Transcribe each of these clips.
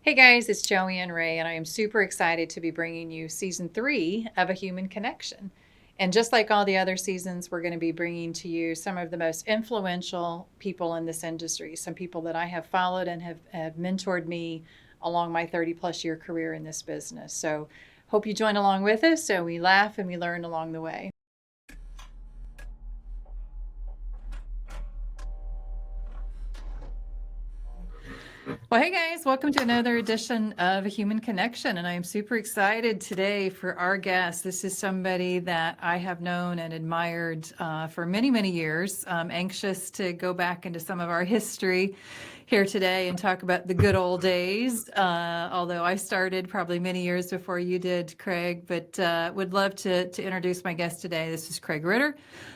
Hey guys, it's Joanne Ray, and I am super excited to be bringing you season 3 of A Human Connection. And just like all the other seasons, we're going to be bringing to you some of the most influential people in this industry, some people that I have followed and have mentored me along my 30 plus year career in this business. So, hope you join along with us so we laugh and we learn along the way. Well, hey guys, welcome to another edition of A Human Connection. And I am super excited today for our guest. This is somebody that I have known and admired for many, many years. I'm anxious to go back into some of our history here today and talk about the good old days. Although I started probably many years before you did, Craig, but would love to introduce my guest today. This is Craig Ritter,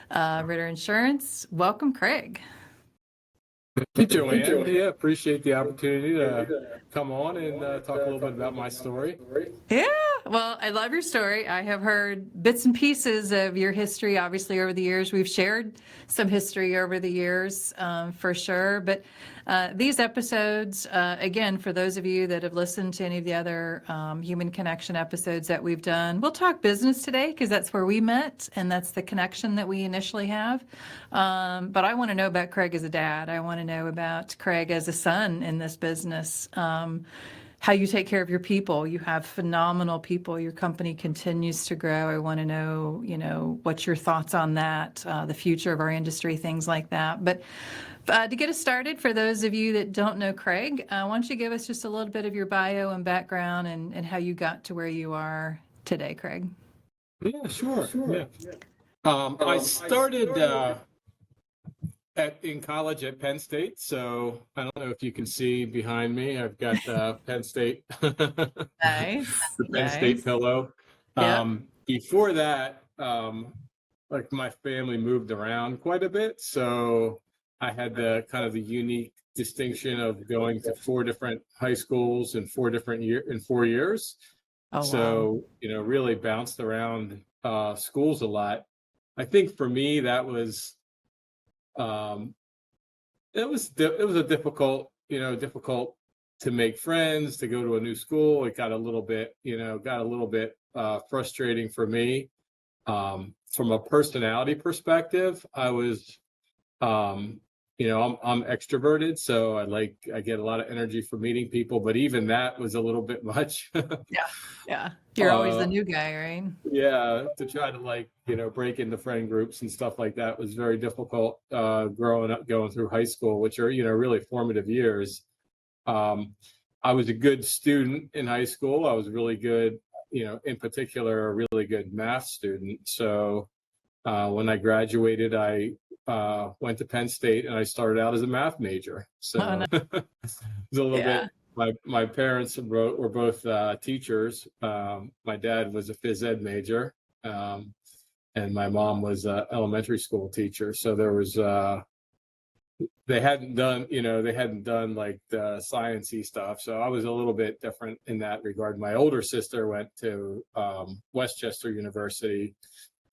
Ritter Insurance. Welcome, Craig. Hey, Joanne. Yeah, appreciate the opportunity to come on and talk a little bit about my story. Yeah, well, I love your story. I have heard bits and pieces of your history, obviously, over the years. We've shared some history over the years, for sure. But these episodes, again, for those of you that have listened to any of the other Human Connection episodes that we've done, we'll talk business today because that's where we met and that's the connection that we initially have. But I want to know about Craig as a dad. I want to know about Craig as a son in this business. How you take care of your people. You have phenomenal people. Your company continues to grow. I want to know, what's your thoughts on that, the future of our industry, things like that. But to get us started, for those of you that don't know Craig, why don't you give us just a little bit of your bio and background and how you got to where you are today, Craig? Yeah, sure. Yeah. I started in college at Penn State, so I don't know if you can see behind me. I've got the Penn State, the Nice, Penn State nice. pillow. Yep. Before that, like my family moved around quite a bit, so I had the kind of the unique distinction of going to 4 different high schools in 4 years. Oh, wow. So, really bounced around schools a lot. I think for me that was um, it was a difficult to make friends, to go to a new school. It got a little bit, frustrating for me. From a personality perspective, I was I'm extroverted, so I get a lot of energy from meeting people, but even that was a little bit much. Yeah, yeah. You're always the uh, new guy, right? yeah, to try to break into friend groups and stuff like that was very difficult growing up, going through high school, which are, really formative years. Um, I was a good student in high school. I was really good, in particular, a really good math student. So when I graduated, I went to Penn State and I started out as a math major. Oh, So no. it was a little Yeah. bit. My parents were both teachers. My dad was a phys ed major, and my mom was an elementary school teacher. So there was they hadn't done like the sciencey stuff. So I was a little bit different in that regard. My older sister went to Westchester University,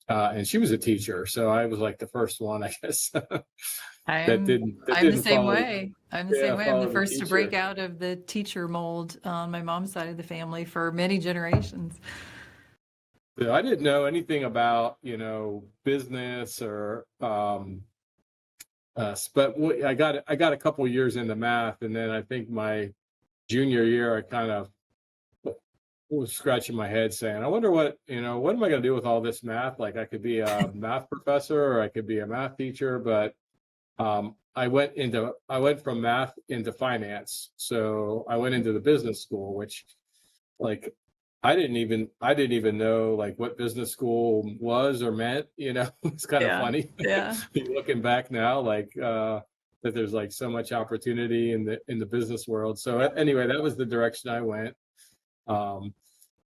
and she was a teacher. So I was like the first one, I guess, that I'm I'm the didn't same follow way. I'm the same way. I'm the follow the first to break teacher. out of the teacher mold on my mom's side of the family for many generations. So I didn't know anything about business or but I got a couple years into math, and then I think my junior year I kind of was scratching my head saying, I wonder what am I going to do with all this math? Like I could be a math professor or I could be a math teacher, but I went from math into finance. So I went into the business school, which like I didn't even know like what business school was or meant. It's kind of Yeah. funny Yeah. looking back now, like that there's like so much opportunity in the business world. So anyway, that was the direction I went. Um,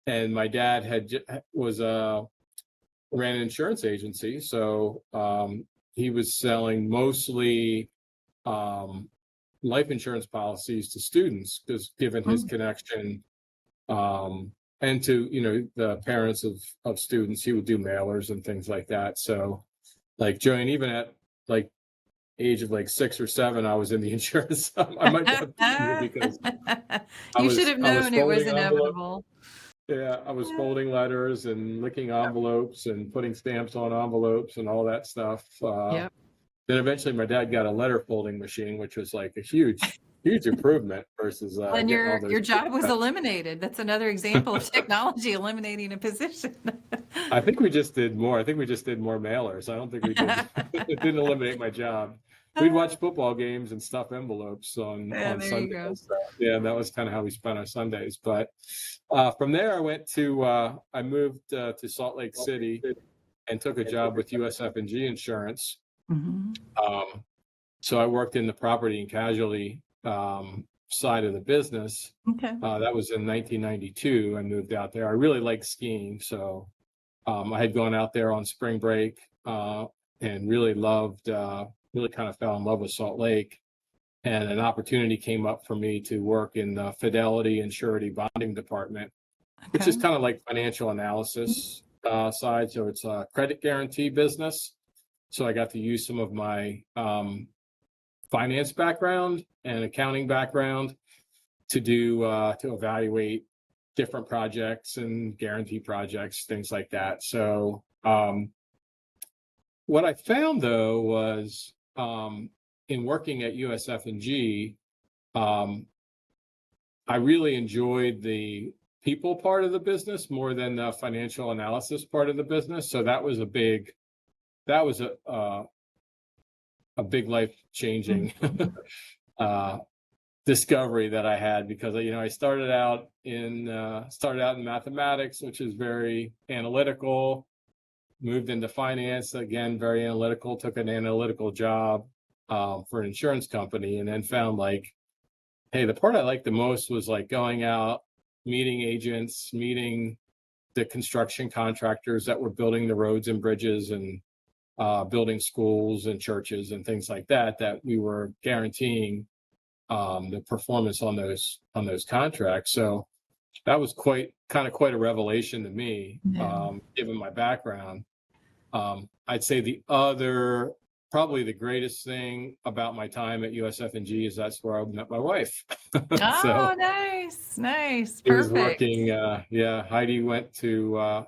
and my dad was ran an insurance agency, so he was selling mostly um, life insurance policies to students, because given his Mm. connection, and to the parents of students, he would do mailers and things like that. So like Joanne, even at like age of like 6 or 7, I was in the insurance. I might have because You should have I was known it was folding envelopes. inevitable. Yeah, I was folding letters and licking envelopes and putting stamps on envelopes and all that stuff. Yep. Then eventually my dad got a letter folding machine, which was like a huge improvement versus And getting all those. your job was eliminated. That's another example of technology eliminating a position. I think we just did more. I think we just did more mailers. I don't think we did. It didn't eliminate my job. We'd watch football games and stuff envelopes on Yeah, there you go. Sundays. Yeah, that was kind of how we spent our Sundays. But from there, I moved to Salt Lake City and took a job with USF&G Insurance. Mhm. So I worked in the property and casualty side of the business. Okay. That was in 1992. I moved out there. I really liked skiing, so I had gone out there on spring break and really kind of fell in love with Salt Lake. And an opportunity came up for me to work in the fidelity and surety bonding department, which is Okay. kind of like financial analysis side. So it's a credit guarantee business. So I got to use some of my finance background and accounting background to evaluate different projects and guarantee projects, things like that. So what I found though was in working at USF&G, I really enjoyed the people part of the business more than the financial analysis part of the business. So that was a big life-changing discovery that I had, because I started out in mathematics, which is very analytical, moved into finance, again very analytical, took an analytical job for an insurance company, and then found like, hey, the part I liked the most was like going out, meeting agents, meeting the construction contractors that were building the roads and bridges and building schools and churches and things like that we were guaranteeing the performance on those contracts. So that was quite a revelation to me, Yeah. given my background. I'd say probably the greatest thing about my time at USF&G is that's where I met my wife. Oh, So nice. he was Perfect. working. Heidi went to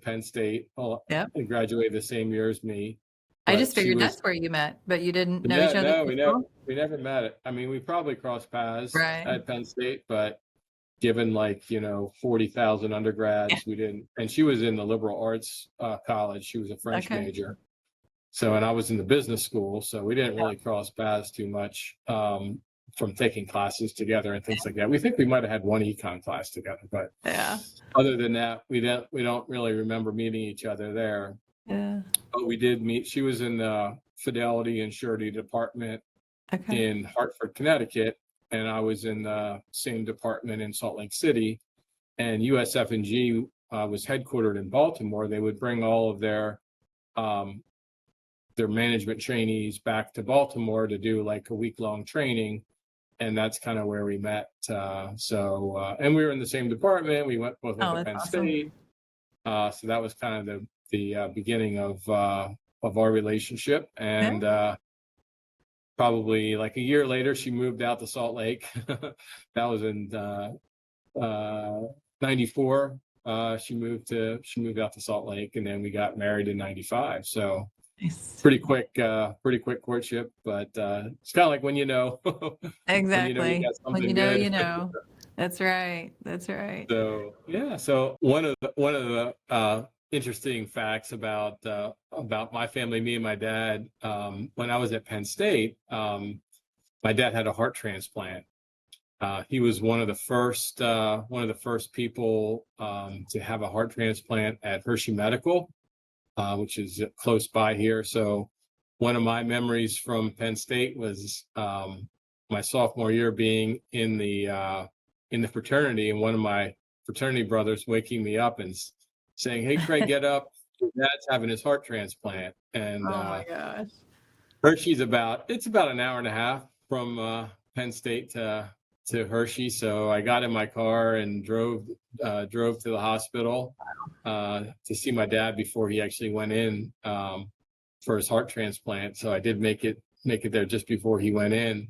Penn State. Yep. And graduated the same year as me. I But just she figured was, that's where you met, but you didn't know yeah, each other no, before? we never met it. I mean, we probably crossed paths Right. at Penn State, but given 40,000 undergrads, we didn't. And she was in the liberal arts college. She was a French Okay. major. So, and I was in the business school, so we didn't really cross paths too much from taking classes together and things like that. We think we might have had one econ class together, but Yeah. other than that, we don't really remember meeting each other there. Yeah. But we did meet. She was in the fidelity and surety department Okay. in Hartford, Connecticut, and I was in the same department in Salt Lake City. And USF&G was headquartered in Baltimore. They would bring all of their management trainees back to Baltimore to do like a week-long training, and that's kind of where we met. And we were in the same department. We both went to Penn State. So that was kind of the beginning of our relationship. And probably like a year later, she moved out to Salt Lake. That was in 94. She moved out to Salt Lake, and then we got married in 95. So Nice. pretty quick courtship, but it's kind of like when Exactly. when you When good. That's right. So yeah, so one of the interesting facts about my family, me and my dad, when I was at Penn State, my dad had a heart transplant. He was one of the first people to have a heart transplant at Hershey Medical, which is close by here. So one of my memories from Penn State was my sophomore year being in the fraternity, and one of my fraternity brothers waking me up and saying, "Hey, Craig, get up. Your dad's having his heart transplant." And Oh my gosh. Hershey's about an hour and a half from Penn State to Hershey. So I got in my car and drove to the hospital to see my dad before he actually went in for his heart transplant. So I did make it make it there just before he went in.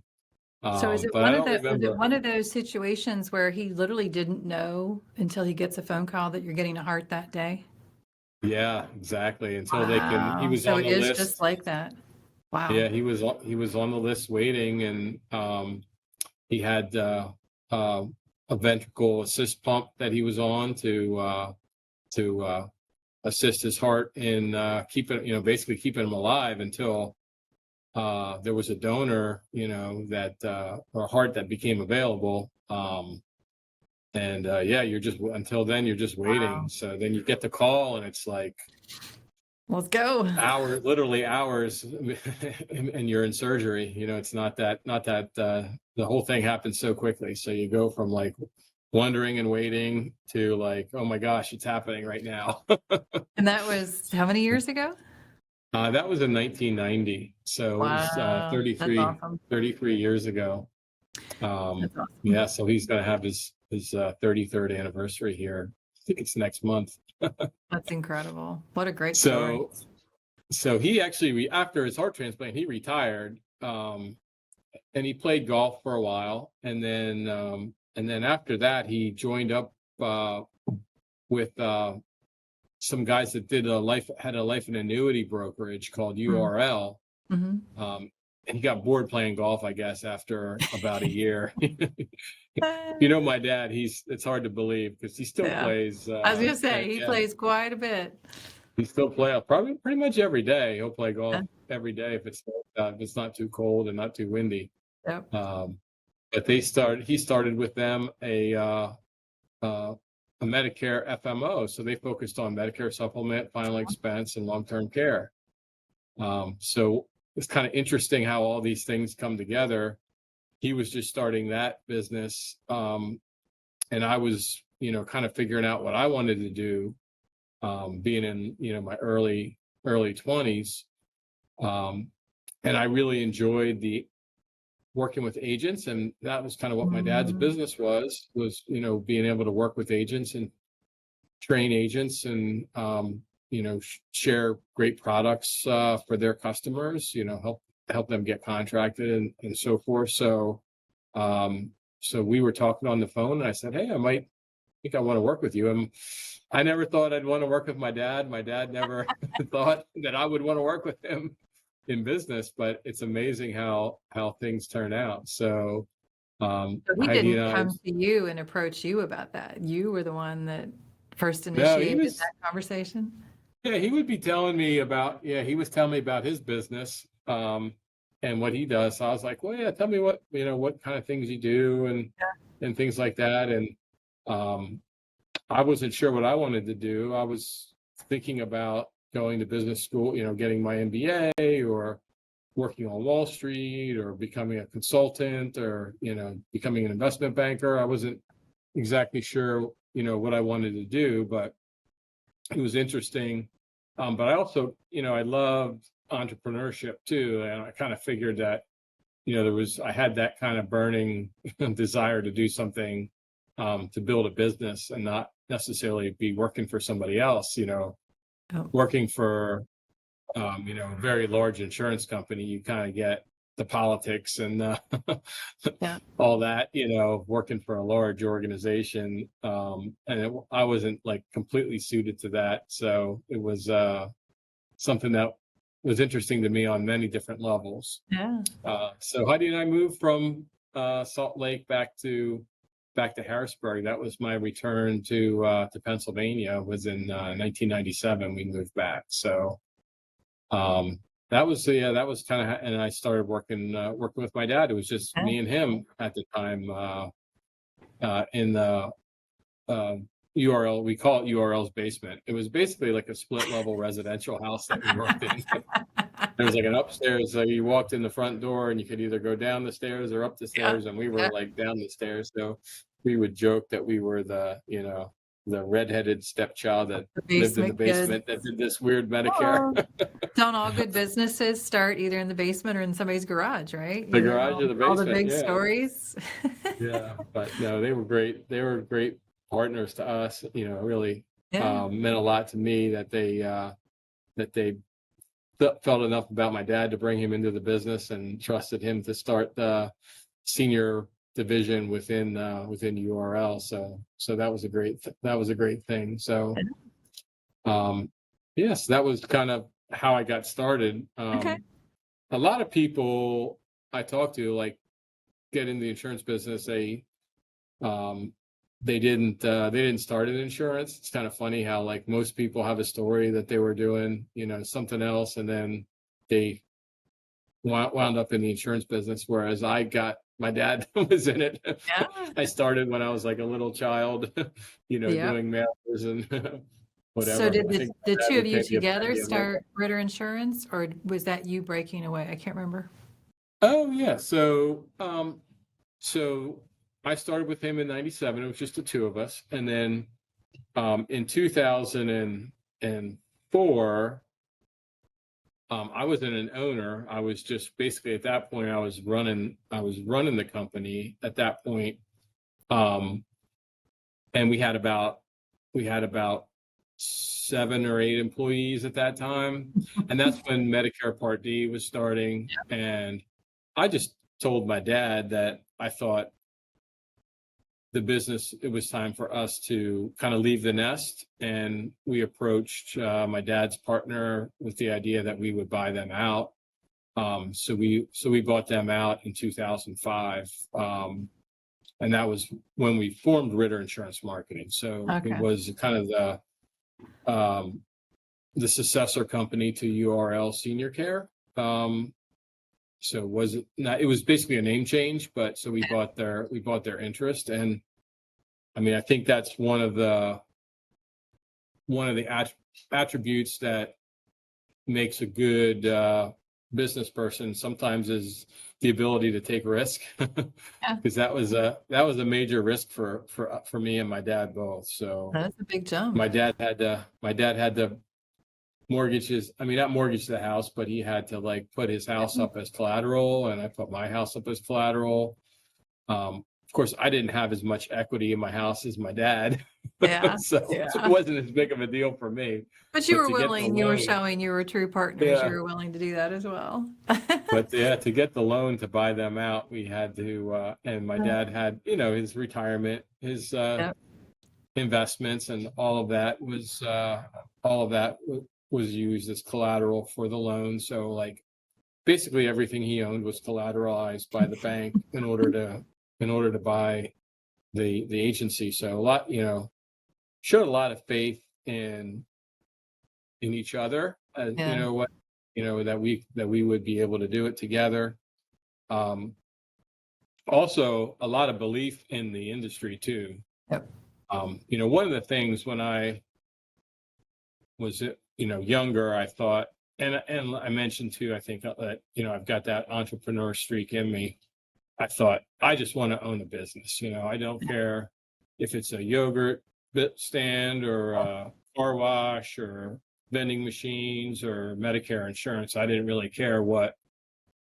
So is it But I don't is it remember. one of those situations where he literally didn't know until he gets a phone call that you're getting a heart that day? Yeah, exactly. Until they can, he Wow. was So on it the is just list. like that. Wow. Yeah, he was on the list waiting, and he had a ventricle assist pump that he was on to assist his heart in keeping, basically keeping him alive until there was a donor, that or a heart that became available. And yeah, you're just until then you're just waiting. Wow. So then you get the call, and it's like Let's go. hours, literally hours, and you're in surgery. It's not that the whole thing happens so quickly. So you go from like wondering and waiting to like, oh my gosh, it's happening right now. And that was how many years ago? That was in 1990. So it was Wow. That's awesome. 33 years ago. That's awesome. Yeah, so he's going to have his 33rd anniversary here. I think it's next month. That's incredible. What a great story. So he actually, after his heart transplant, he retired, and he played golf for a while, and then after that, he joined up with some guys that had a life and annuity brokerage called URL. Mm-hmm. And he got bored playing golf, I guess, after about a year. My dad, it's hard to believe because he still Yeah. plays. I was gonna say he yeah, plays quite a bit. he still plays probably pretty much every day. He'll play golf Yeah. every day if it's not too cold and not too windy. Yep. But he started with them a Medicare FMO. So they focused on Medicare supplement, final expense, and long-term care. So it's kind of interesting how all these things come together. He was just starting that business. And I was, kind of figuring out what I wanted to do, being in, my early 20s. And I really enjoyed working with agents. And that was kind of what my dad's business was, being able to work with agents and train agents and, share great products for their customers, help them get contracted and so forth. So we were talking on the phone, and I said, hey, I think I want to work with you. And I never thought I'd want to work with my dad. My dad never thought that I would want to work with him in business, but it's amazing how things turn out. So So he Heidi didn't and I, come to you and approach you about that. You were the one that first no, initiated that conversation. yeah, he would be telling me he was telling me about his business, and what he does. So I was like, well, yeah, tell me what kind of things you do and things like that. And I wasn't sure what I wanted to do. I was thinking about going to business school, getting my MBA or working on Wall Street or becoming a consultant or, becoming an investment banker. I wasn't exactly sure, what I wanted to do, but it was interesting. But I also, I loved entrepreneurship too. And I kind of figured that, I had that kind of burning desire to do something, to build a business and not necessarily be working for somebody else, Oh, working for, a very large insurance company. You kind of get the politics and yeah. all that, working for a large organization. I wasn't like completely suited to that. So it was something that was interesting to me on many different levels. Yeah. So Heidi and I moved from Salt Lake back to Harrisburg. That was my return to Pennsylvania. It was in 1997 we moved back. So that was kind of, and I started working with my dad. It was just me and him at the time in the URL. We call it URL's basement. It was basically like a split level residential house that we worked in. There was like an upstairs. So you walked in the front door and you could either go down the stairs or up the stairs. And we were like down the stairs. So we would joke that we were the redheaded stepchild that lived in the basement that did this weird Medicare. Don't all good businesses start either in the basement or in somebody's garage, right? The garage or the basement. All the big yeah. stories. Yeah, but no, they were great. They were great partners to us. Really meant a lot to me that they felt enough about my dad to bring him into the business and trusted him to start the senior division within URL. So that was a great thing. So yes, that was kind of how I got started. Okay. A lot of people I talk to, like, get in the insurance business, they didn't start in insurance. It's kind of funny how, like, most people have a story that they were doing, something else, and then they wound up in the insurance business. Whereas my dad was in it. Yeah. I started when I was like a little child, Yeah. doing mailers and So whatever. did I the, think the my dad two of would you pay me a together penny a minute. start Ritter Insurance, or was that you breaking away? I can't remember. Oh yeah. So I started with him in '97. It was just the two of us. And then in 2004, I wasn't an owner. I was just basically, at that point, I was running the company at that point. And we had about 7 or 8 employees at that time. And that's when Medicare Part D was starting. And I just told my dad that I thought it was time for us to kind of leave the nest. And we approached my dad's partner with the idea that we would buy them out. So we bought them out in 2005. And that was when we formed Ritter Insurance Marketing. So Okay. it was kind of the successor company to URL Senior Care. So it was basically a name change, but so we bought their interest. And I mean, I think that's one of the attributes that makes a good business person sometimes, is the ability to take risk. Because that was a major risk for me and my dad both. So That's a big jump. my dad had to not mortgage the house, but he had to, like, put his house up as collateral, and I put my house up as collateral. Of course, I didn't have as much equity in my house as my dad. Yeah. So Yeah. it wasn't as big of a deal for me. But you But were to get the willing, you were loan- showing you were true partners. Yeah. You were willing to do that as well. But yeah, to get the loan to buy them out, we had to, and my dad had, his retirement, his Yep. investments, and all of that was used as collateral for the loan. So, like, basically everything he owned was collateralized by the bank in order to buy the agency. So showed a lot of faith in each other, and Yeah. that we would be able to do it together. Also a lot of belief in the industry too. Yep. One of the things when I was younger, I thought, and I mentioned too, I think that I've got that entrepreneur streak in me. I thought, I just want to own a business. I don't care if it's a yogurt stand or a car wash or vending machines or Medicare insurance. I didn't really care what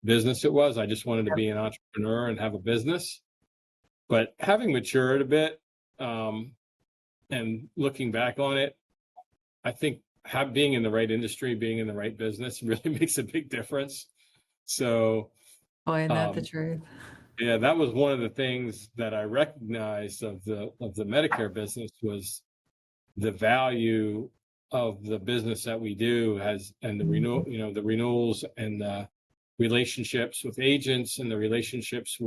business it was. I just wanted to be an entrepreneur and have a business. But having matured a bit, and looking back on it, I think being in the right industry, being in the right business really makes a big difference. So, Boy, isn't that the truth? yeah, that was one of the things that I recognized of the Medicare business, was the value of the business that we do and the renewals and the relationships with agents, and the relationships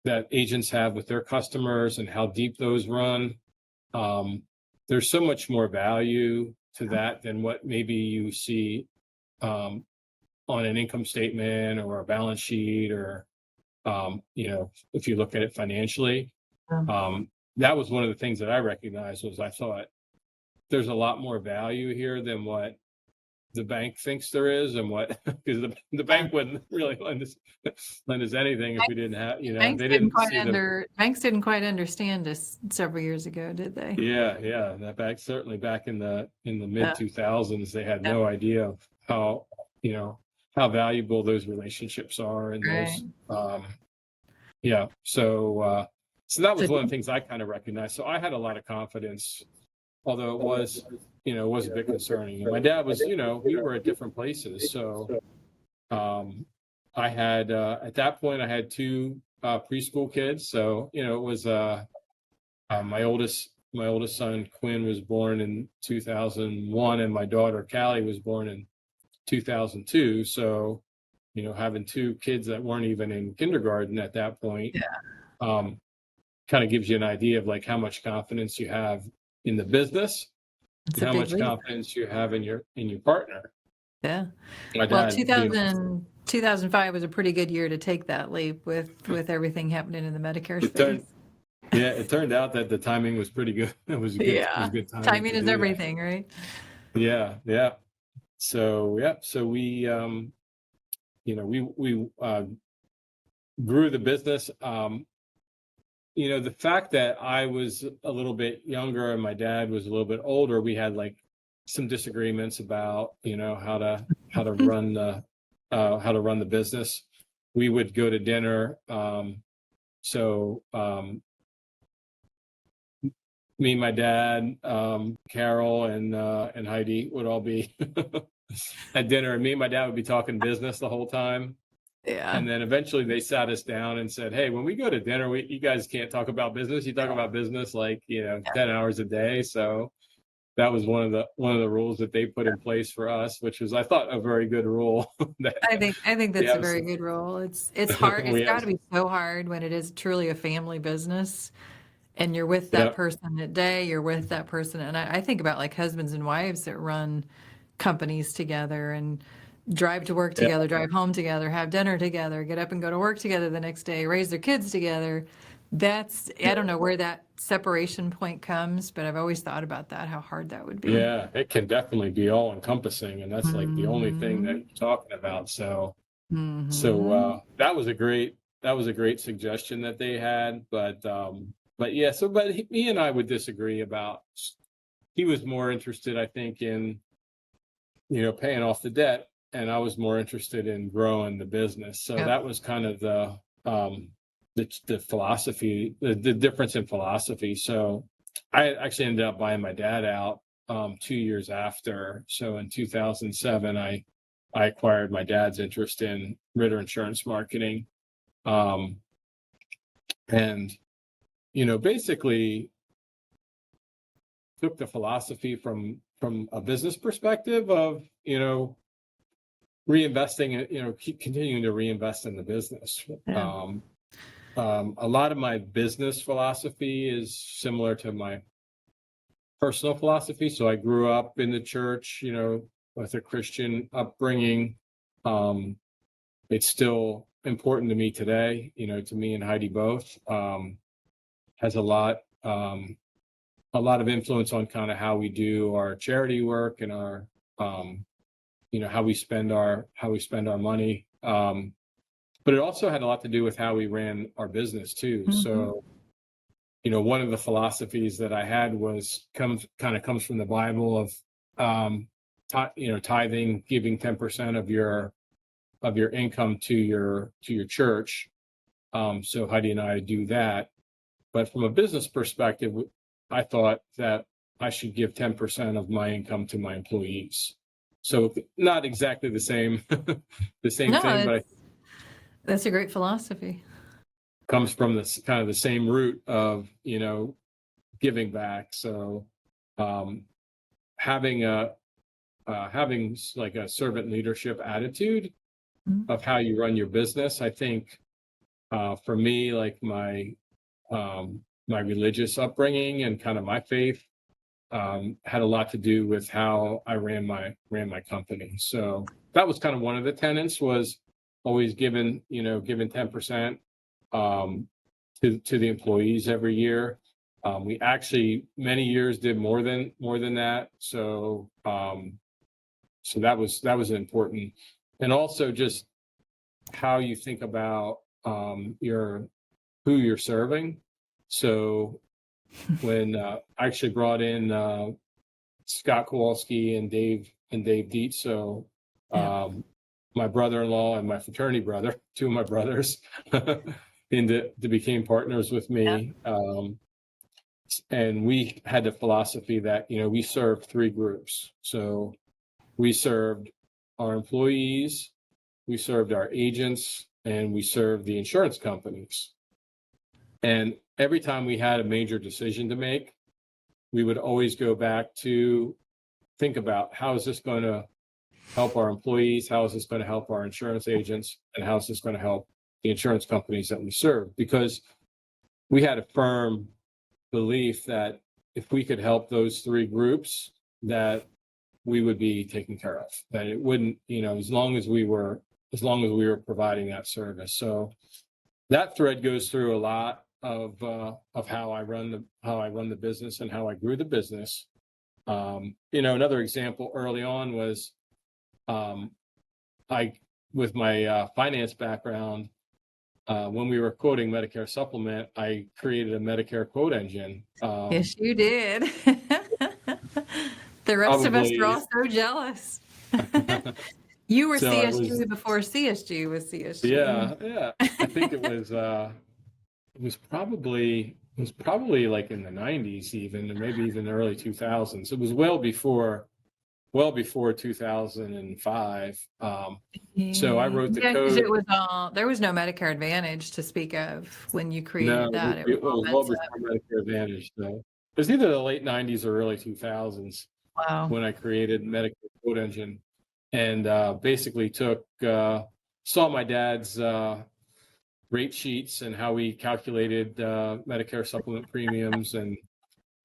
that agents have with their customers, and how deep those run. There's so much more value to that than what maybe you see on an income statement or a balance sheet, or if you look at it financially. That was one of the things that I recognized, was I thought there's a lot more value here than what the bank thinks there is, and what, because the bank wouldn't really lend us anything if we didn't have, Banks they didn't didn't quite see banks didn't quite understand us several years ago, did they? Yeah, that back, certainly back in the mid 2000s, they had Yeah. no idea of how valuable those relationships are, and Right. those so that was one of the things I kind of recognized. So I had a lot of confidence although it was, it was a bit concerning. And my dad was, we were at different places. So I had, at that point, I had two preschool kids. So, it was my oldest son, Quinn, was born in 2001, and my daughter, Callie, was born in 2002. So, having two kids that weren't even in kindergarten at that point, kind of gives you an idea of like how much confidence you have in the business It's and a how big much leap. confidence you have in your partner. Yeah. My Well, dad, 2005 was a pretty good year to take that leap with everything happening in the Medicare it turned, space. yeah, it turned out that the timing was pretty good. It was Yeah. good timing Timing to is do that. everything, right? Yeah, yeah. So so we we grew the business. The fact that I was a little bit younger and my dad was a little bit older, we had like some disagreements about, how to run the business. We would go to dinner. So me, my dad, Carol, and Heidi would all be at dinner, and me and my dad would be talking business the whole time. Yeah. And then eventually they sat us down and said, "Hey, when we go to dinner, you guys can't talk about business. You talk about business like 10 hours a day." So that was one of the rules that they put in place for us, which was, I thought, a very good rule. That I think we that's a have very good role. It's hard. It's we got have to be so hard when it is truly a family business and you're with that yeah person at day, you're with that person. And I think about like husbands and wives that run companies together and drive to work yeah together, drive home together, have dinner together, get up and go to work together the next day, raise their kids together. I don't know where that separation point comes, but I've always thought about that, how hard that would be. yeah. It can definitely be all encompassing, and that's like the only thing that Hmm. you're talking about. So Hmm. that was a great suggestion that they had, but yeah. So but he and I would disagree about. He was more interested, I think, in paying off the debt, and I was more interested in growing the business. So Yep. that was kind of the philosophy, the difference in philosophy. So I actually ended up buying my dad out 2 years after. So in 2007, I acquired my dad's interest in Ritter Insurance Marketing, um, and basically took the philosophy from a business perspective of reinvesting it, keep continuing to reinvest in the business. Yeah. A lot of my business philosophy is similar to my personal philosophy. So I grew up in the church, with a Christian upbringing. It's still important to me today, to me and Heidi both. Has a lot of influence on kind of how we do our charity work and our how we spend our money. But it also had a lot to do with how we ran our business too. Hmm. So, one of the philosophies that I had comes from the Bible of, tithing, giving 10% of your income to your church. So Heidi and I do that. But from a business perspective, I thought that I should give 10% of my income to my employees. So not exactly the same, the same No, thing, but I that's a great philosophy. comes from this kind of the same root of giving back. So um, having like a servant leadership attitude Mhm. of how you run your business, I think for me, like my religious upbringing and kind of my faith had a lot to do with how I ran my company. So that was kind of one of the tenets, was always giving 10% to the employees every year. We actually many years did more than that. So so that was important, and also just how you think about your who you're serving. So when I actually brought in Scott Kowalski and Dave Dietz. So Yeah. my brother-in-law and my fraternity brother, two of my brothers, into to became partners with Yeah. me. And we had the philosophy that, we served three groups. So we served our employees, we served our agents, and we served the insurance companies. And every time we had a major decision to make, we would always go back to think about, how is this going to help our employees? How is this going to help our insurance agents? And how is this going to help the insurance companies that we serve? Because we had a firm belief that if we could help those three groups, that we would be taken care of, that it wouldn't, as long as we were providing that service. So that thread goes through a lot of how I run the business and how I grew the business. Another example early on was, with my finance background, when we were quoting Medicare supplement, I created a Medicare quote engine. Yes, you did. The rest of us Probably. are all so jealous. You were So CSG before CSG was CSG. Yeah. I think it was probably like in the 90s even, and maybe even the early 2000s. It was well before 2005. So I wrote the Yeah, because code. there was no Medicare Advantage to speak of when you No, created that. It was it all was well Med before Medicare Advantage. So it was either the late 90s or early 2000s Wow. when I created Medicare Quote Engine, and basically saw my dad's rate sheets and how we calculated Medicare supplement premiums, and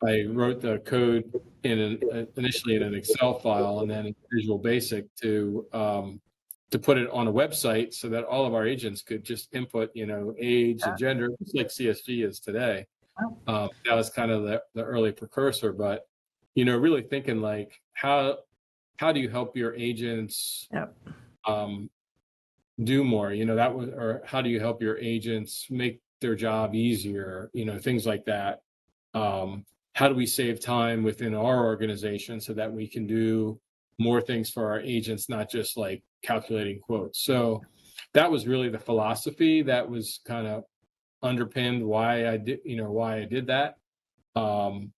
I wrote the code initially in an Excel file and then in Visual Basic to put it on a website so that all of our agents could just input, age and gender, just like CSG is today. That was kind of the early precursor, but really thinking like, how do you help your agents Yep. do more? That was, or how do you help your agents make their job easier? Things like that. How do we save time within our organization so that we can do more things for our agents, not just like calculating quotes? So that was really the philosophy that was kind of underpinned why I did that. And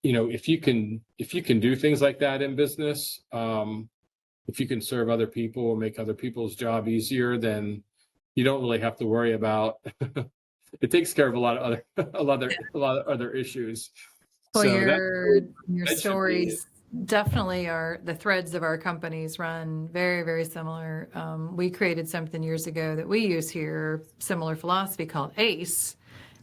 if you can do things like that in business, if you can serve other people or make other people's job easier, then you don't really have to worry about it. Takes care of a lot of other issues. Well, So your that should be stories definitely are the threads of our companies run very, very similar. We created something years ago that we use here, similar philosophy called ACE.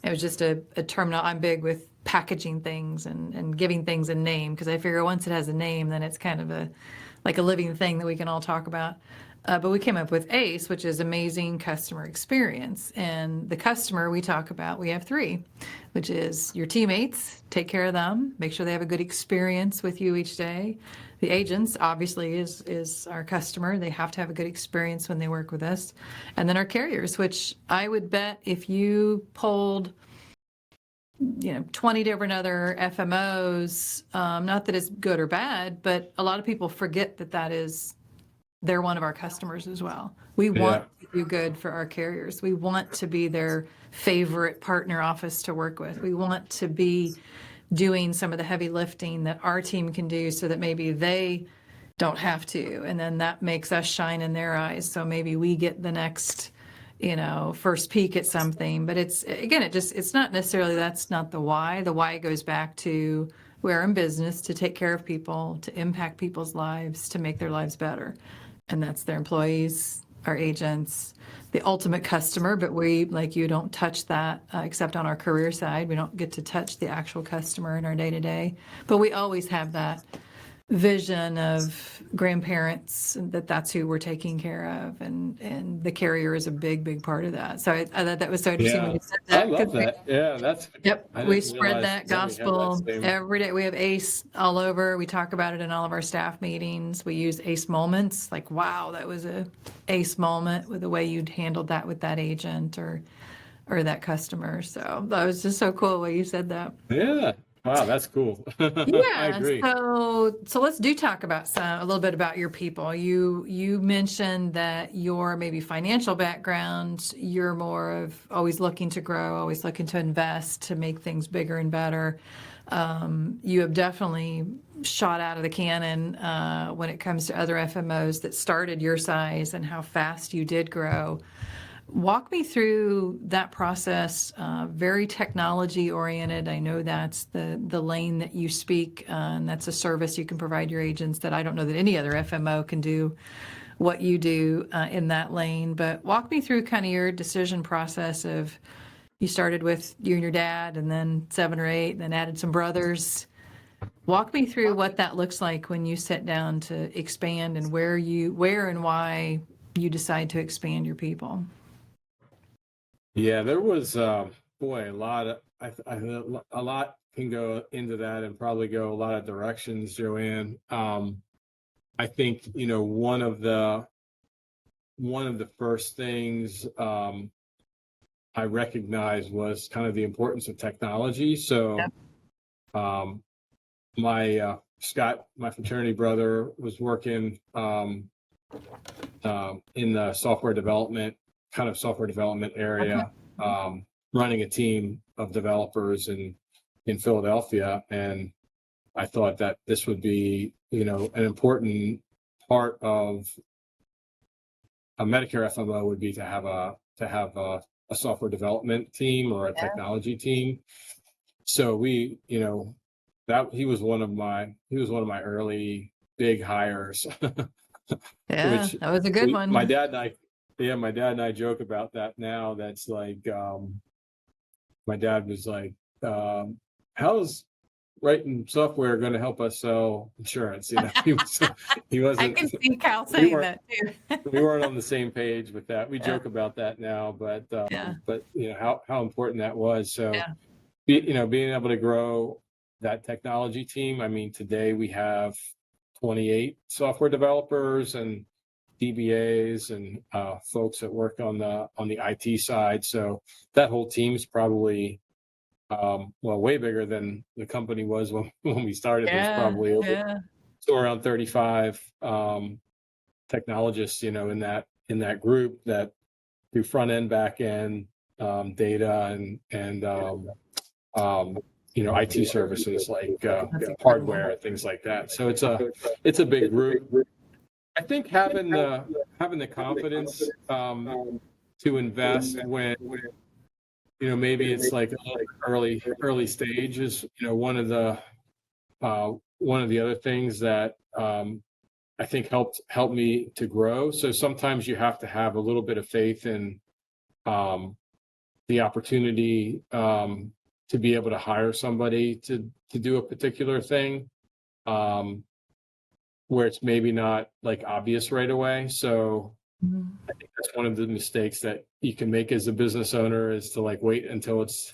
It was just a terminal. I'm big with packaging things and giving things a name, because I figure once it has a name, then it's kind of like a living thing that we can all talk about. But we came up with ACE, which is amazing customer experience. And the customer we talk about, we have three, which is your teammates, take care of them, make sure they have a good experience with you each day. The agents, obviously, is our customer. They have to have a good experience when they work with us. And then our carriers, which I would bet if you polled 20 different other FMOs, not that it's good or bad, but a lot of people forget they're one of our customers as well. We want to do good for our carriers. We want to be their favorite partner office to work with. We want to be doing some of the heavy lifting that our team can do so that maybe they don't have to. And then that makes us shine in their eyes. So maybe we get the next, first peek at something. But it's not necessarily, that's not the why. The why goes back to we're in business to take care of people, to impact people's lives, to make their lives better. And that's their employees, our agents, the ultimate customer. But we, like you, don't touch that except on our career side. We don't get to touch the actual customer in our day-to-day. But we always have that vision of grandparents, that's who we're taking care of, and the carrier is a big part of that. So I thought that was so interesting when you said that. I love that. That's. Yep, I we didn't spread realize that we had gospel that same. every day. We have ACE all over. We talk about it in all of our staff meetings. We use ACE moments, like, wow, that was a ACE moment with the way you'd handled that with that agent or that customer. So that was just so cool when you said that. Yeah. Wow, that's cool. I Yeah, agree. so let's do talk about a little bit about your people. You mentioned that your maybe financial background, you're more of always looking to grow, always looking to invest to make things bigger and better. You have definitely shot out of the cannon when it comes to other FMOs that started your size and how fast you did grow. Walk me through that process, very technology oriented. I know that's the lane that you speak, and that's a service you can provide your agents that I don't know that any other FMO can do what you do in that lane. But walk me through kind of your decision process of you started with you and your dad and then 7 or 8, and then added some brothers. Walk me through what that looks like when you sit down to expand and where and why you decide to expand your people. Yeah, there was boy, a lot of a lot can go into that and probably go a lot of directions, Joanne. I think, one of the first things I recognized was kind of the importance of technology. So um, my Scott, my fraternity brother, was working in the software development area, running a team of developers in Philadelphia. And I thought that this would be, an important part of a Medicare FMO would be to have a software development team or a technology team. So that he was one of my early big hires. Yeah, Which that was a good my one. dad and I, yeah, my dad and I joke about that now. That's like, my dad was like, how's writing software going to help us sell insurance? He I wasn't, can see Cal we saying weren't, that too. we weren't on the same page with that. We Yeah, joke about that now, yeah, but how important that was. So, yeah. being able to grow that technology team. I mean, today we have 28 software developers and DBAs and folks that work on the IT side. So that whole team's probably way bigger than the company was when we started. There's Yeah, probably yeah. so around 35 technologists, in that group that do front end, back end, data and IT services like That's incredible. hardware, things like that. So it's a big group. I think having the confidence to invest when maybe it's like a little bit early stage is one of the other things that I think helped me to grow. So sometimes you have to have a little bit of faith in um, the opportunity to be able to hire somebody to do a particular thing um, where it's maybe not like obvious right away. So Mhm. I think that's one of the mistakes that you can make as a business owner is to like wait until it's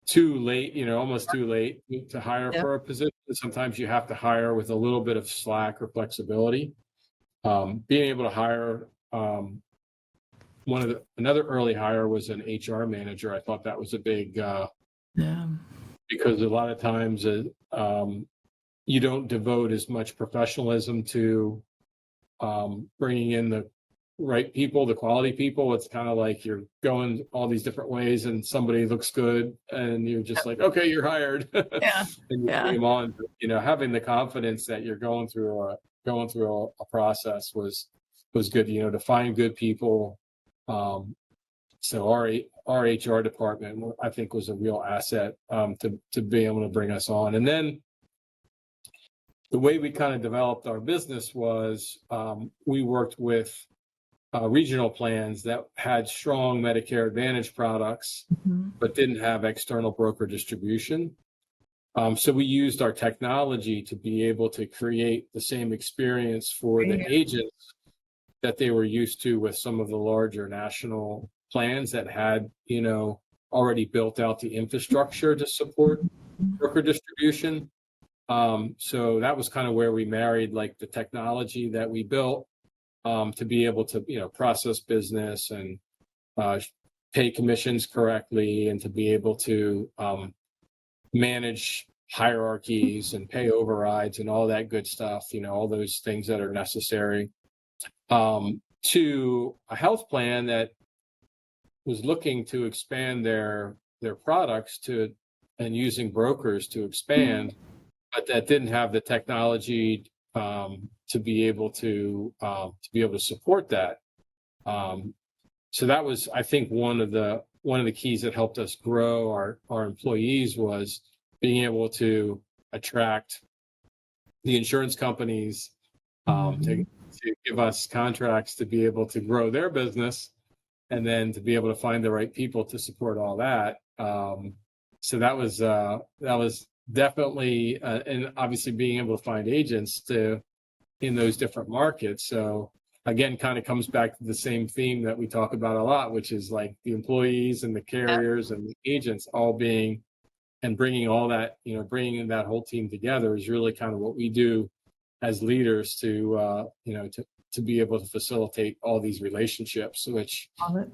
too late, almost too late to hire Yep. for a position. Sometimes you have to hire with a little bit of slack or flexibility. Being able to hire another early hire was an HR manager. I thought that was a big Yeah. because a lot of times you don't devote as much professionalism to bringing in the right people, the quality people. It's kind of like you're going all these different ways and somebody looks good and you're just like, okay, you're hired. Yeah. And you bring Yeah. them on. Having the confidence that you're going through a process was good, to find good people. So our HR department, I think, was a real asset to be able to bring us on. And then the way we kind of developed our business was we worked with regional plans that had strong Medicare Advantage products, Mhm. but didn't have external broker distribution. So we used our technology to be able to create the same experience for the Yeah. agents that they were used to with some of the larger national plans that had, already built out the infrastructure to support broker distribution. So that was kind of where we married like the technology that we built to be able to, process business and pay commissions correctly and to be able to manage hierarchies and pay overrides and all that good stuff, all those things that are necessary, to a health plan that was looking to expand their products and using brokers to expand, but that didn't have the technology to be able to support that. So that was, I think, one of the keys that helped us grow our employees was being able to attract the insurance companies to give us contracts to be able to grow their business, and then to be able to find the right people to support all that. So that was definitely, and obviously being able to find agents in those different markets. So again, kind of comes back to the same theme that we talk about a lot, which is like the employees and the carriers and the agents all being, and bringing all that, bringing that whole team together is really kind of what we do as leaders to be able to facilitate all these relationships, which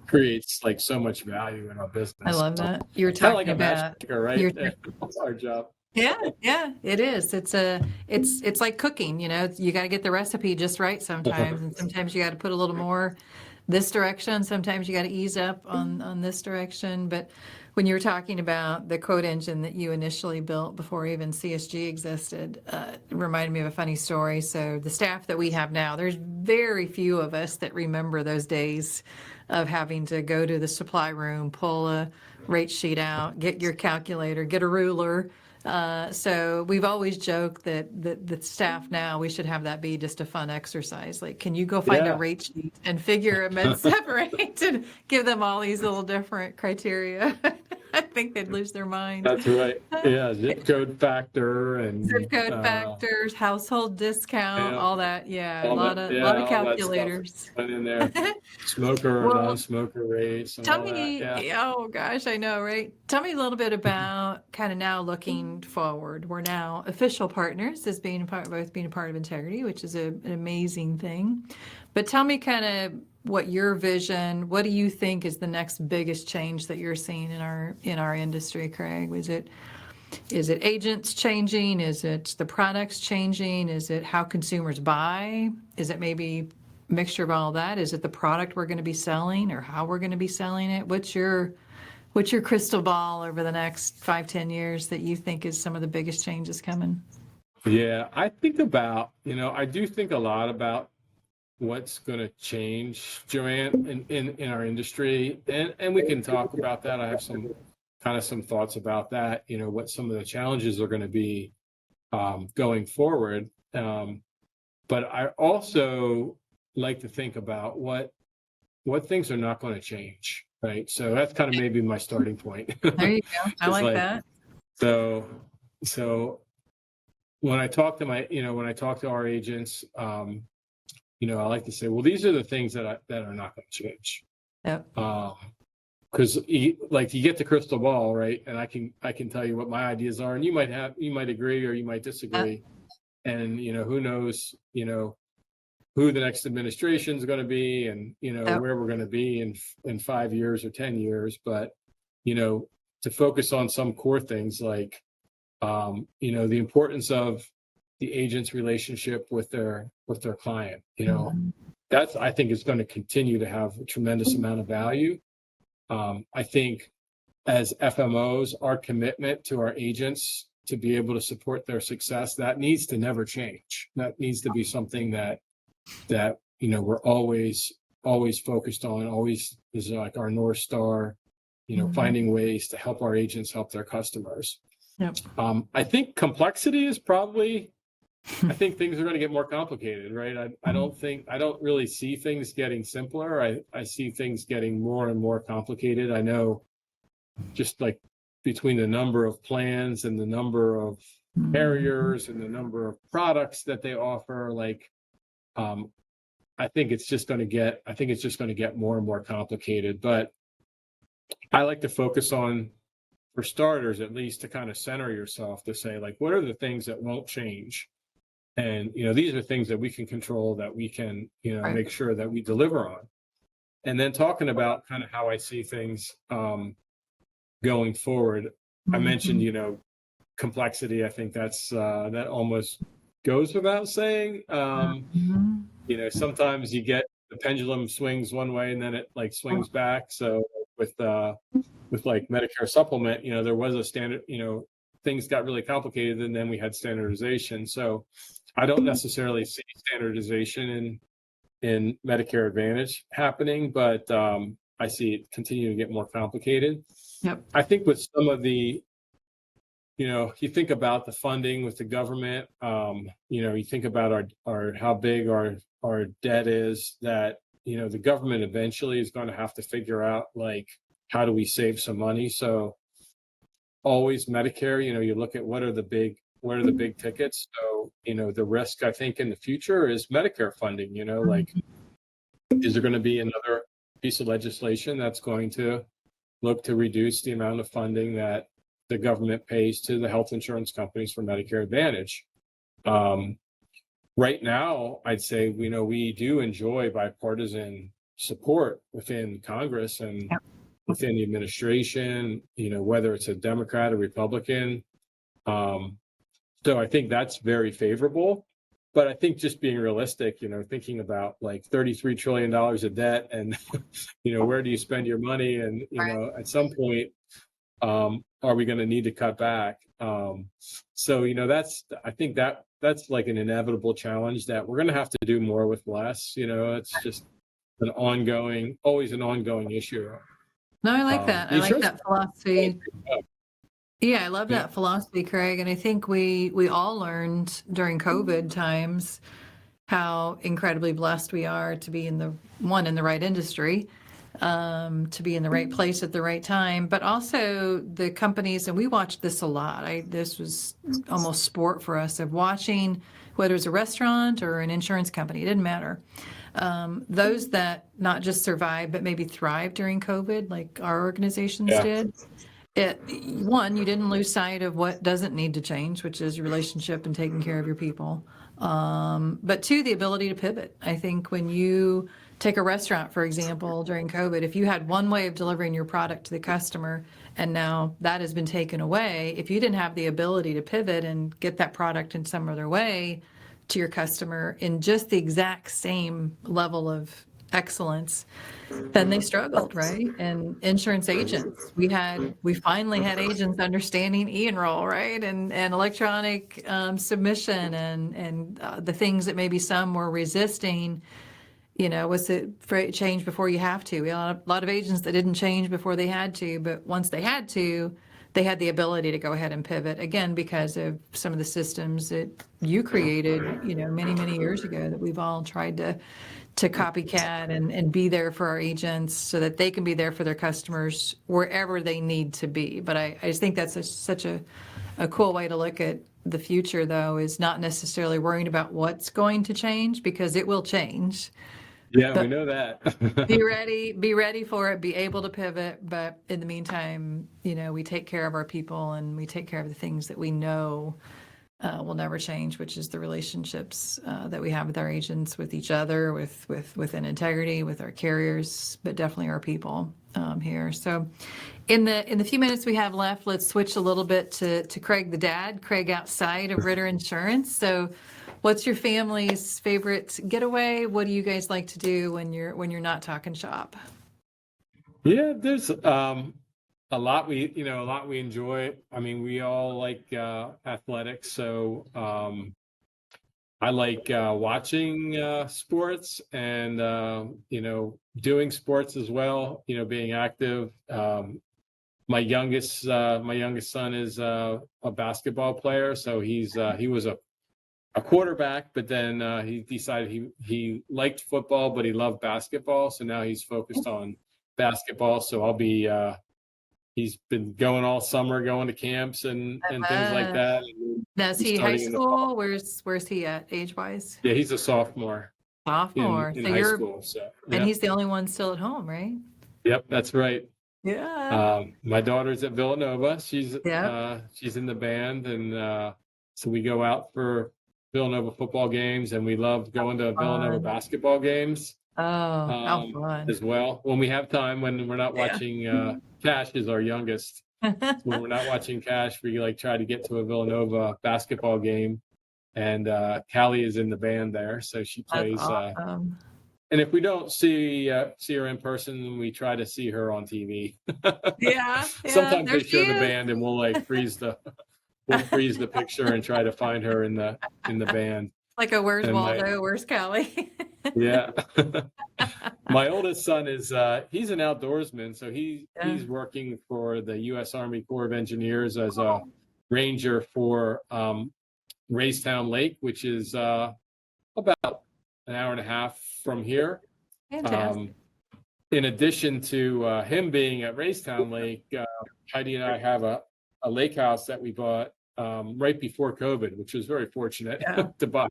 creates like so much value in our business. I love that. You were Kind of like talking a about, matchmaker, right? That's our job. yeah, it is. It's like cooking, you got to get the recipe just right sometimes, and sometimes you got to put a little more this direction, sometimes you got to ease up on this direction. But when you were talking about the quote engine that you initially built before even CSG existed, it reminded me of a funny story. So the staff that we have now, there's very few of us that remember those days of having to go to the supply room, pull a rate sheet out, get your calculator, get a ruler. So we've always joked that the staff now, we should have that be just a fun exercise. Like, can you go find a rate sheet and figure them and separate and give them all these little different criteria? I think they'd lose their mind. That's right. Yeah, zip code factor and Zip code factors, household discount, all that. Yeah, a lot of calculators. Put in there. Smoker or non-smoker rates and Tell all me, that. Yeah. oh gosh, I know, right? Tell me a little bit about kind of now looking forward. We're now official partners as both being a part of Integrity, which is an amazing thing. But tell me kind of what your vision, what do you think is the next biggest change that you're seeing in our industry, Craig? Is it agents changing? Is it the products changing? Is it how consumers buy? Is it maybe a mixture of all that? Is it the product we're going to be selling or how we're going to be selling it? What's your crystal ball over the next 5-10 years that you think is some of the biggest changes coming? Yeah, I think about, I do think a lot about what's going to change, Joanne, in our industry, and we can talk about that. I have some thoughts about that, what some of the challenges are going to be going forward. But I also like to think about what things are not going to change, right? So that's kind of maybe my starting point. There you go. I like that. So when I talk to our agents, I like to say, well, these are the things that are not going to change. Yep. Because you get the crystal ball, right? And I can tell you what my ideas are, and you might agree or you might disagree. And who knows, who the next administration is going to be, and where we're going to be in 5 years or 10 years. But to focus on some core things like the importance of the agent's relationship with their client. That's, I think, is going to continue to have a tremendous amount of value. I think as FMOs, our commitment to our agents to be able to support their success, that needs to never change. That needs to be something that we're always focused on, always is like our North Star, finding ways to help our agents help their customers. Yep. I think complexity is probably, I think things are going to get more complicated, right? I don't really see things getting simpler. I see things getting more and more complicated. I know just like between the number of plans and the number of carriers and the number of products that they offer, I think it's just going to get more and more complicated. But I like to focus on, for starters, at least, to kind of center yourself to say, like, what are the things that won't change? And, these are things that we can control, that we can, Right. make sure that we deliver on. And then talking about kind of how I see things going forward, I mentioned, complexity. I think that's that almost goes without saying. Mhm. Sometimes you get the pendulum swings one way and then it like swings back. So with like Medicare supplement, there was a standard, things got really complicated and then we had standardization. So I don't necessarily see standardization in Medicare Advantage happening, but I see it continuing to get more complicated. Yep. I think with some of the, you think about the funding with the government, you think about our how big our debt is, that, the government eventually is going to have to figure out, like, how do we save some money? So always Medicare, you look at what are the big tickets. So, the risk I think in the future is Medicare funding, like, is there going to be another piece of legislation that's going to look to reduce the amount of funding that the government pays to the health insurance companies for Medicare Advantage? Right now, I'd say, we do enjoy bipartisan support within Congress and within the administration, whether it's a Democrat or Republican. So I think that's very favorable. But I think just being realistic, thinking about like $33 trillion of debt and, where do you spend your money? And, at some point, are we going to need to cut back? So, I think that's like an inevitable challenge that we're going to have to do more with less. It's just always an ongoing issue. No, I like that. The I like insurance that philosophy. Yeah, I love Yeah. that philosophy, Craig. And I think we all learned during COVID times how incredibly blessed we are to be in the right industry, to be in the right place at the right time, but also the companies, and we watched this a lot. This was almost sport for us, of watching whether it's a restaurant or an insurance company, it didn't matter. Those that not just survived, but maybe thrived during COVID, like our organizations Yeah. did. You didn't lose sight of what doesn't need to change, which is your relationship and taking care of your people. But two, the ability to pivot. I think when you take a restaurant, for example, during COVID, if you had one way of delivering your product to the customer and now that has been taken away, if you didn't have the ability to pivot and get that product in some other way to your customer in just the exact same level of excellence, then they struggled, right? And insurance agents, we finally had agents understanding e-enroll, right? And electronic submission and the things that maybe some were resisting. Was it change before you have to? We had a lot of agents that didn't change before they had to, but once they had to, they had the ability to go ahead and pivot, again, because of some of the systems that you created, many, many years ago, that we've all tried to copycat and be there for our agents so that they can be there for their customers wherever they need to be. But I just think that's such a cool way to look at the future, though, is not necessarily worrying about what's going to change, because it will change. Yeah, we know that. Be ready for it, be able to pivot. But in the meantime, we take care of our people and we take care of the things that we know will never change, which is the relationships that we have with our agents, with each other, within integrity, with our carriers, but definitely our people here. So in the few minutes we have left, let's switch a little bit to Craig the dad, Craig outside of Ritter Insurance. So what's your family's favorite getaway? What do you guys like to do when you're not talking shop? Yeah, there's a lot we enjoy. I mean, we all like athletics, so I like watching sports and doing sports as well. Being active. My youngest son is a basketball player, so he was a quarterback, but then he decided he liked football, but he loved basketball, so now he's focused on basketball. So I'll be he's been going all summer, going to camps and things like that. Now, is he high school? Where's he at age-wise? Yeah, he's a sophomore Sophomore. in So high school. So and yeah. he's the only one still at home, right? Yep, that's right. Yeah. My daughter's at Villanova. She's in the band, and so we go out for Villanova football games, and we love going to Villanova basketball games. Oh, how fun. As well, when we have time, when we're not watching. Cash is our youngest. When we're not watching Cash, we like try to get to a Villanova basketball game, and Callie is in the band there, so she That's plays. awesome. And if we don't see her in person, we try to see her on TV. Yeah, Sometimes there they she show the is. band, and we'll freeze the picture and try to find her in the band. Like a where's And Waldo, where's Callie? yeah. My oldest son is he's an outdoorsman, so Yeah. he's working for the U.S. Army Corps of Engineers as a ranger for Raystown Lake, which is about an hour and a half from here. Fantastic. In addition to him being at Raystown Lake, Heidi and I have a lake house that we bought right before COVID, which was very fortunate Yeah. to buy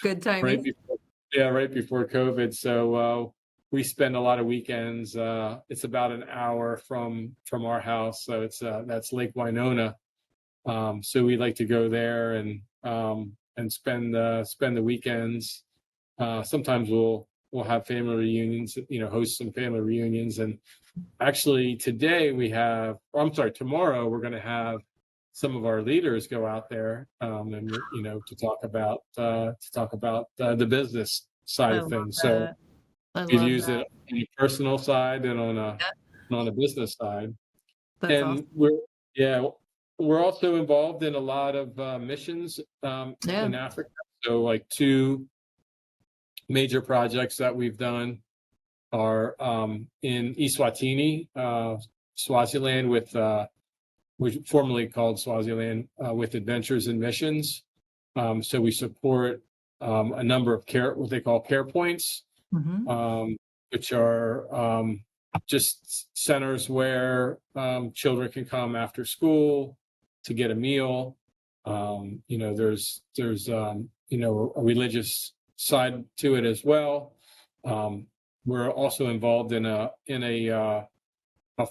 Good right timing. before, right before COVID. So we spend a lot of weekends. It's about an hour from our house, so that's Lake Winona. So we like to go there and spend the weekends. Sometimes we'll have family reunions, host some family reunions. And actually tomorrow we're going to have some of our leaders go out there and to talk about the business side I of love things. So that. I we've love used it that. on a personal side and Yeah, on a business side. that's And awesome. we're also involved in a lot of missions Yeah. in Africa. So like two major projects that we've done are in Eswatini, Swaziland, which formerly called Swaziland, with Adventures in Missions. So we support a number of what they call care points, Mhm. which are just centers where children can come after school to get a meal. There's a religious side to it as well. We're also involved in a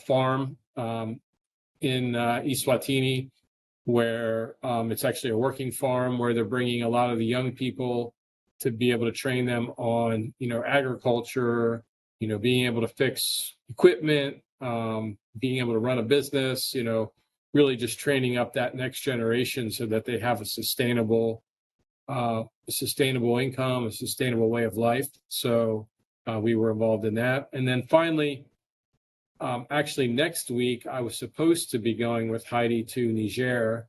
farm in Eswatini, where it's actually a working farm where they're bringing a lot of the young people to be able to train them on agriculture, being able to fix equipment, being able to run a business, really just training up that next generation so that they have a sustainable income, a sustainable way of life. So we were involved in that. And then finally, actually next week, I was supposed to be going with Heidi to Niger,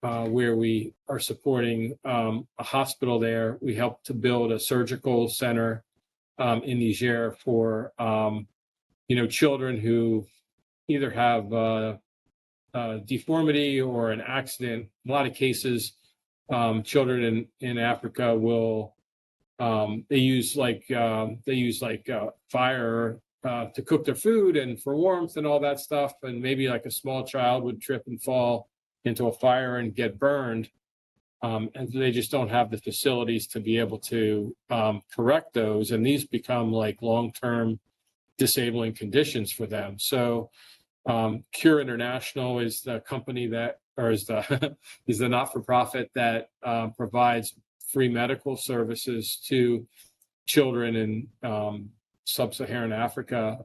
where we are supporting a hospital there. We helped to build a surgical center in Niger for children who either have deformity or an accident. A lot of cases, children in Africa will they use fire to cook their food and for warmth and all that stuff. And maybe like a small child would trip and fall into a fire and get burned. And they just don't have the facilities to be able to correct those. And these become like long-term disabling conditions for them. So Cure International is the company is the not-for-profit that provides free medical services to children in sub-Saharan Africa.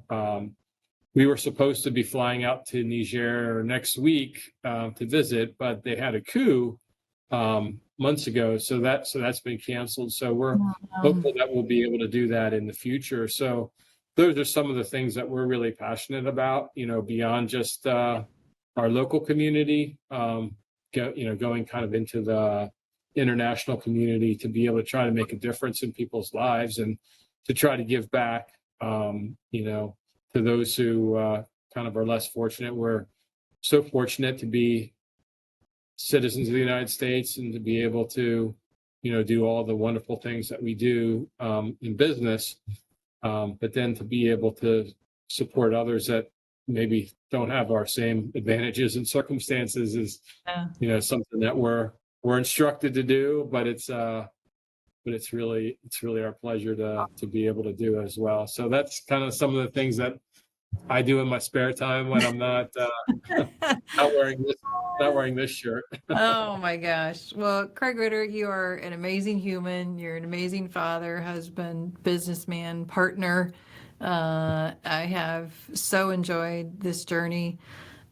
We were supposed to be flying out to Niger next week to visit, but they had a coup months ago, so that's been canceled. So we're hopeful that we'll be able to do that in the future. So those are some of the things that we're really passionate about, beyond just our local community, going kind of into the international community to be able to try to make a difference in people's lives and to try to give back, to those who kind of are less fortunate. We're so fortunate to be citizens of the United States and to be able to, do all the wonderful things that we do in business, but then to be able to support others that maybe don't have our same advantages and circumstances is, Yeah. something that we're instructed to do, but it's really our pleasure to be able to do as well. So that's kind of some of the things that I do in my spare time when I'm not not wearing this shirt. Oh my gosh. Well, Craig Ritter, you are an amazing human. You're an amazing father, husband, businessman, partner. I have so enjoyed this journey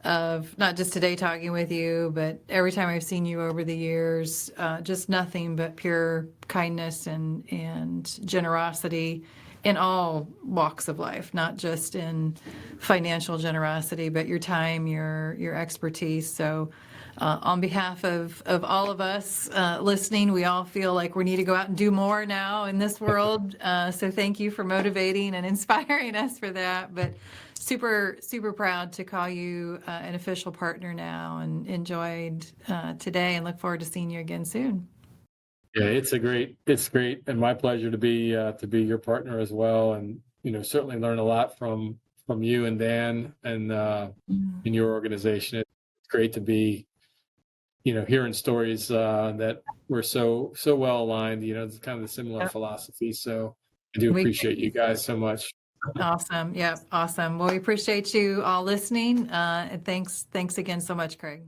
of not just today talking with you, but every time I've seen you over the years, just nothing but pure kindness and generosity in all walks of life, not just in financial generosity, but your time, your expertise. So on behalf of all of us listening, we all feel like we need to go out and do more now in this world. So thank you for motivating and inspiring us for that. But super, super proud to call you an official partner now, and enjoyed today and look forward to seeing you again soon. Yeah, it's great, and my pleasure to be your partner as well, and certainly learn a lot from you and Dan and in your organization. It's great to be hearing stories that we're so well aligned. It's kind of a similar Yep. philosophy. So I do We- appreciate you guys so much. Awesome. Yep. Awesome. Well, we appreciate you all listening. And thanks again so much, Craig.